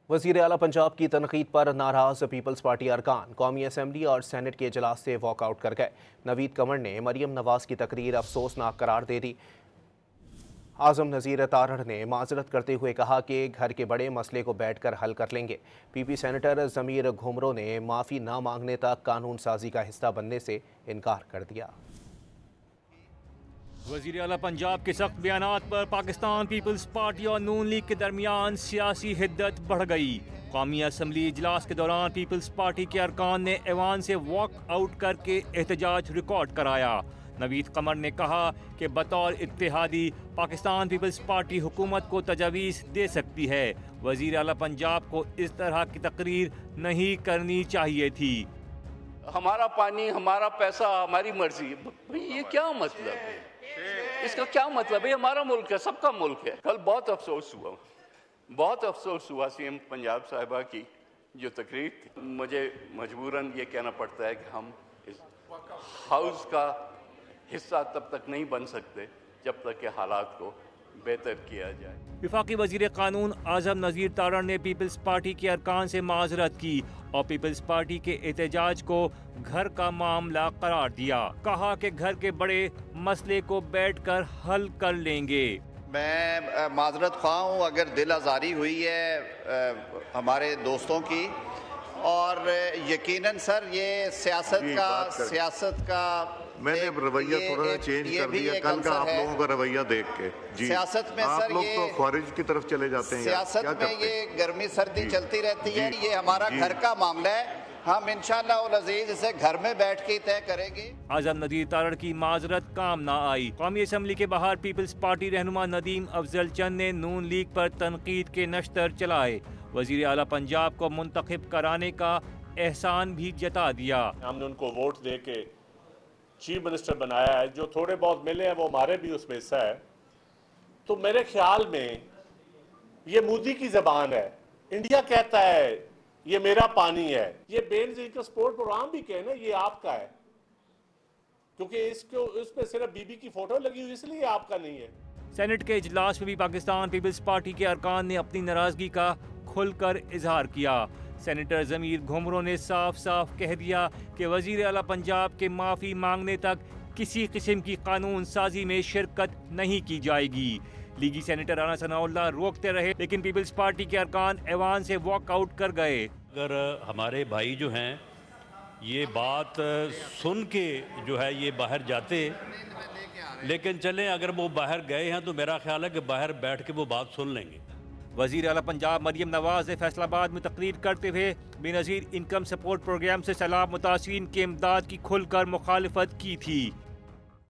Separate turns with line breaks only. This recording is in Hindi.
वज़ीर आला पंजाब की तनकीद पर नाराज पीपल्स पार्टी अरकान कौमी असम्बली और सेनेट के इजलास से वॉकआउट कर गए। नवीद कंवर ने मरियम नवाज की तकरीर अफसोसनाक करार दे दी। आज़म नज़ीर तारड़ ने माजरत करते हुए कहा कि घर के बड़े मसले को बैठकर हल कर लेंगे। पीपी सेनेटर ज़मीर घुमरो ने माफ़ी न मांगने तक कानून साजी का हिस्सा बनने से इनकार कर दिया।
वज़ीर आला पंजाब के सख्त बयानात पर पाकिस्तान पीपल्स पार्टी और नून लीग के दरमियान सियासी हिद्दत बढ़ गई। कौमी असम्बली इजलास के दौरान पीपल्स पार्टी के अरकान ने ऐवान से वॉक आउट करके एहतजाज रिकॉर्ड कराया। नवीद कमर ने कहा कि बतौर इत्तेहादी पाकिस्तान पीपल्स पार्टी हुकूमत को तजावीज़ दे सकती है। वज़ीर आला पंजाब को इस तरह की तकरीर नहीं करनी चाहिए थी।
हमारा पानी, हमारा पैसा, हमारी मर्जी, भाई ये क्या मतलब है? इसका क्या मतलब है? हमारा मुल्क है, सबका मुल्क है। कल बहुत अफसोस हुआ सीएम पंजाब साहिबा की जो तकरीर थी। मुझे मजबूरन ये कहना पड़ता है कि हम इस हाउस का हिस्सा तब तक नहीं बन सकते जब तक कि हालात को बेहतर किया जाए।
वफाकी वजीर कानून आज़म नज़ीर तारड़ ने पीपल्स पार्टी के अरकान से माजरत की और पीपल्स पार्टी के एहतजाज को घर का मामला करार दिया। कहा कि घर के बड़े मसले को बैठकर हल कर लेंगे।
मैं माजरत ख्वाह हूँ अगर दिल आज़ारी हुई है हमारे दोस्तों की, और यकीनन सर ये सियासत का
मैंने रवैया थोड़ा चेंज कर दिया कल का आप लोगों का रवैया देख के। जी,
सियासत में
आप
सर
लोग
ये
तो ख्वारिज की तरफ चले जाते हैं।
सियासत में ये गर्मी सर्दी चलती रहती है। ये हमारा घर का मामला है, हम इंशाअल्लाह उल अज़ीज़ इसे घर में बैठ के तय करेंगे।
आज़म नज़ीर तारड़ की माजरत काम ना आई। कौमी असम्बली के बाहर पीपल्स पार्टी रहनुमा नदीम अफजल चंद ने नून लीग पर तनकीद के नश्तर चलाए। वज़ीर आला पंजाब को मुंतखब कराने का एहसान भी जता दिया।
हमने उनको वोट दे के चीफ मिनिस्टर बनाया है, जो थोड़े बहुत मिले हैं वो हमारे भी उसमें हिस्सा है। तो मेरे ख्याल में ये मोदी की जबान है। इंडिया कहता है ये मेरा पानी है। ये बेनज़ीर का स्पोर्ट प्रोग्राम भी कहना ये आपका है, क्योंकि इसको उसमें सिर्फ बीबी की फोटो लगी हुई इसलिए आपका नहीं है।
सेनेट के इजलास में भी पाकिस्तान पीपल्स पार्टी के अरकान ने अपनी नाराजगी का खुलकर इजहार किया। सेनेटर ज़मीर घुमरो ने साफ साफ कह दिया कि वज़ीर आला पंजाब के माफ़ी मांगने तक किसी किस्म की कानून साजी में शिरकत नहीं की जाएगी। लीगी सेनेटर राना सनाउल्लाह रोकते रहे, लेकिन पीपल्स पार्टी के अरकान ऐवान से वॉकआउट कर गए।
अगर हमारे भाई जो हैं ये बात सुन के जो है ये बाहर जाते, लेकिन चलें अगर वो बाहर गए हैं तो मेरा ख्याल है कि बाहर बैठ के वो बात सुन लेंगे।
वज़ीर आला पंजाब मरियम नवाज ने फैसलाबाद में तकरीर करते हुए बेनज़ीर इनकम सपोर्ट प्रोग्राम से सैलाब मुतासिरीन के इमदाद की खुलकर मुखालिफत की थी।